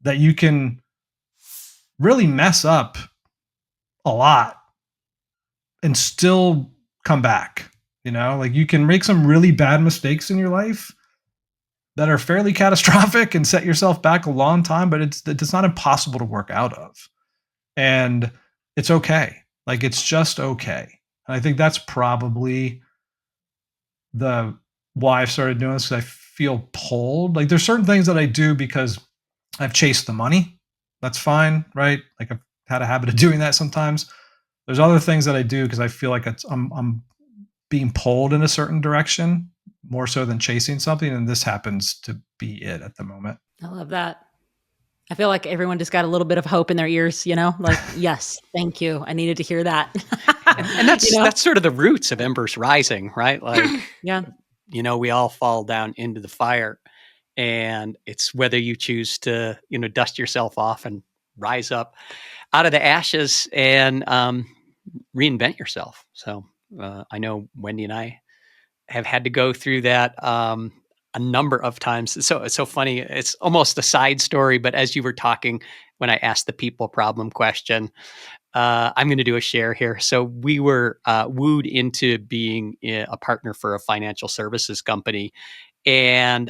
that you can really mess up a lot and still come back. Like you can make some really bad mistakes in your life that are fairly catastrophic and set yourself back a long time, but it's not impossible to work out of. And it's okay. Like it's just okay. And I think that's probably why I started doing this, because I feel pulled. Like there's certain things that I do because I've chased the money. That's fine, right? Like I've had a habit of doing that sometimes. There's other things that I do because I feel like I'm being pulled in a certain direction more so than chasing something. And this happens to be it at the moment. I love that. I feel like everyone just got a little bit of hope in their ears, like, yes, thank you. I needed to hear that. and that's sort of the roots of Embers Rising, right? Like, yeah, we all fall down into the fire, and it's whether you choose to, dust yourself off and rise up out of the ashes and reinvent yourself. So I know Wendy and I have had to go through that a number of times. So it's so funny. It's almost a side story, but as you were talking, when I asked the people problem question, I'm going to do a share here. So we were wooed into being a partner for a financial services company. And,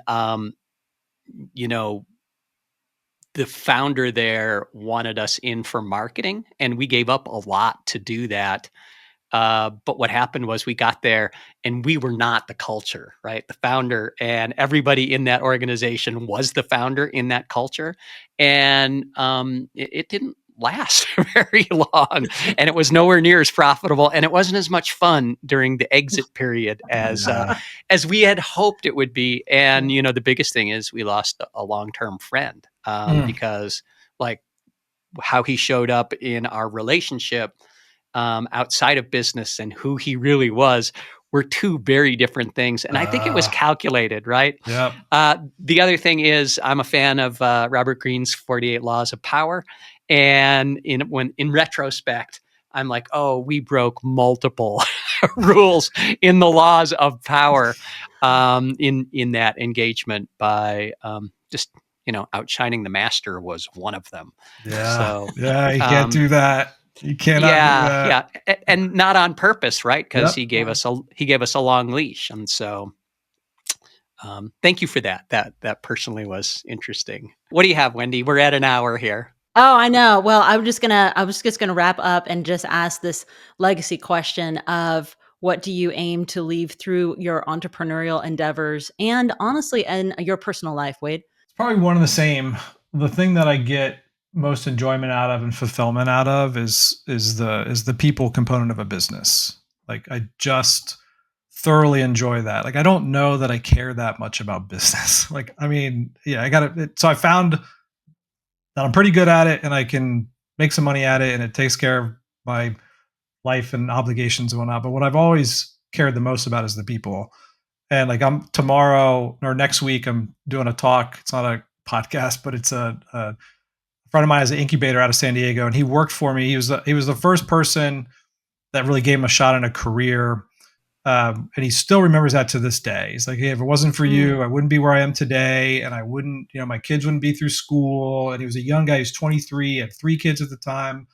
the founder there wanted us in for marketing, and we gave up a lot to do that. But what happened was we got there and we were not the culture, right? The founder and everybody in that organization was the founder in that culture. And it didn't last very long, and it was nowhere near as profitable, and it wasn't as much fun during the exit period as we had hoped it would be. And the biggest thing is we lost a long-term friend because like how he showed up in our relationship outside of business and who he really was were two very different things. And I think it was calculated, right? Yep. The other thing is I'm a fan of Robert Greene's 48 Laws of Power. And in retrospect, I'm like, oh, we broke multiple rules in the laws of power in that engagement by just, outshining the master was one of them. Yeah. So, yeah, you can't do that. You cannot do that. Yeah, and not on purpose, right? Because Yep. he gave us a long leash, and so thank you for that. That personally was interesting. What do you have, Wendy? We're at an hour here. Oh, I know. Well, I was just gonna wrap up and just ask this legacy question of what do you aim to leave through your entrepreneurial endeavors and honestly in your personal life, Wade? It's probably one of the same. The thing that I get most enjoyment out of and fulfillment out of is the people component of a business. Like I just thoroughly enjoy that. Like I don't know that I care that much about business. Like I mean, yeah, so I found that I'm pretty good at it and I can make some money at it and it takes care of my life and obligations and whatnot. But what I've always cared the most about is the people. And like I'm tomorrow or next week, I'm doing a talk. It's not a podcast, but it's a friend of mine has an incubator out of San Diego, and he worked for me. He was the first person that really gave him a shot in a career, and he still remembers that to this day. He's like, "Hey, if it wasn't for you, I wouldn't be where I am today, and I wouldn't, my kids wouldn't be through school." And he was a young guy. He was 23, had 3 kids at the time.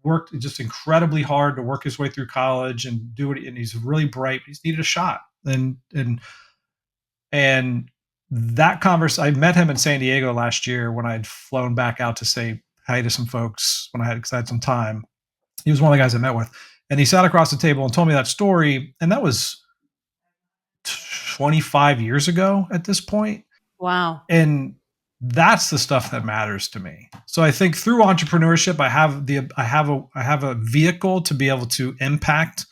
Worked just incredibly hard to work his way through college and do it. And he's really bright. But he's needed a shot, and that conversation, I met him in San Diego last year when I had flown back out to say hi to some folks because I had some time. He was one of the guys I met with, and he sat across the table and told me that story. And that was 25 years ago at this point. Wow. And that's the stuff that matters to me. So I think through entrepreneurship, I have a vehicle to be able to impact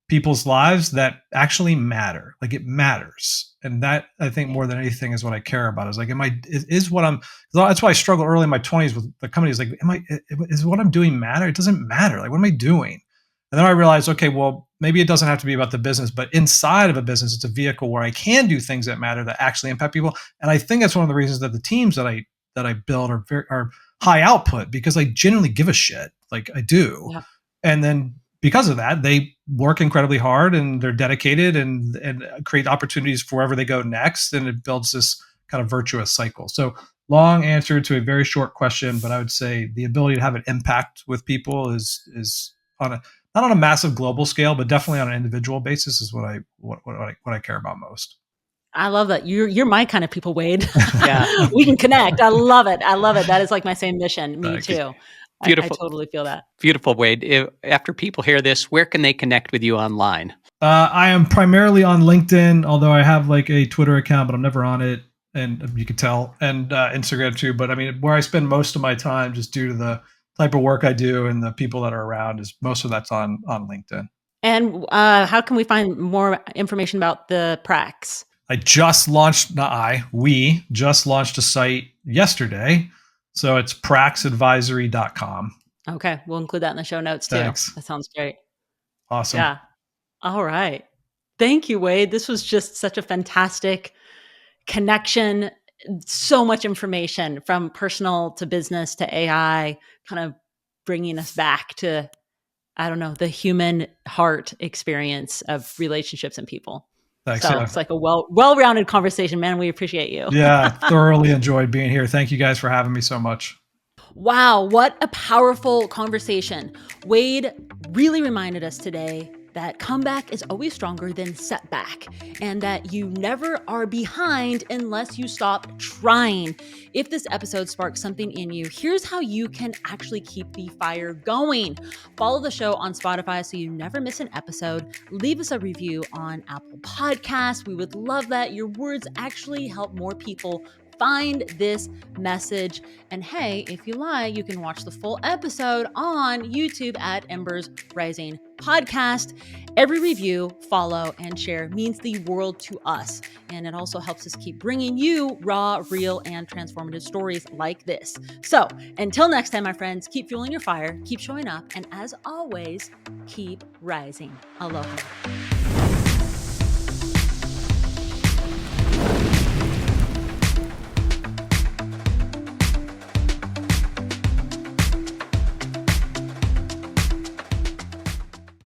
people's lives that actually matter. Like it matters. And that I think more than anything is what I care about. Is like, that's why I struggled early in my 20s with the company. Is like, is what I'm doing matter? It doesn't matter. Like, what am I doing? And then I realized, okay, well, maybe it doesn't have to be about the business, but inside of a business, it's a vehicle where I can do things that matter, that actually impact people. And I think that's one of the reasons that the teams that I build are high output, because I genuinely give a shit. Like I do. Yeah. And then because of that, they work incredibly hard and they're dedicated and create opportunities for wherever they go next. And it builds this kind of virtuous cycle. So long answer to a very short question, but I would say the ability to have an impact with people is not on a massive global scale, but definitely on an individual basis is what I care about most. I love that. You're my kind of people, Wade. Yeah. We can connect. I love it. That is like my same mission. Me too. Beautiful. I totally feel that. Beautiful, Wade. After people hear this, where can they connect with you online? I am primarily on LinkedIn, although I have like a Twitter account, but I'm never on it. And you can tell, and Instagram too. But I mean, where I spend most of my time, just due to the type of work I do and the people that are around, is most of that's on LinkedIn. And how can we find more information about the Prax? We just launched a site yesterday. So it's praxadvisory.com. Okay. We'll include that in the show notes too. Thanks. That sounds great. Awesome. Yeah. All right. Thank you, Wade. This was just such a fantastic connection. So much information from personal to business to AI, kind of bringing us back to, I don't know, the human heart experience of relationships and people. Thanks. So it's like a well-rounded conversation, man. We appreciate you. Yeah, thoroughly enjoyed being here. Thank you guys for having me so much. Wow, what a powerful conversation. Wade really reminded us today that comeback is always stronger than setback, and that you never are behind unless you stop trying. If this episode sparks something in you, here's how you can actually keep the fire going. Follow the show on Spotify so you never miss an episode. Leave us a review on Apple Podcasts. We would love that. Your words actually help more people find this message. And hey, if you like, you can watch the full episode on YouTube at Embers Rising Podcast. Every review, follow, and share means the world to us. And it also helps us keep bringing you raw, real, and transformative stories like this. So until next time, my friends, keep fueling your fire, keep showing up, and as always, keep rising. Aloha.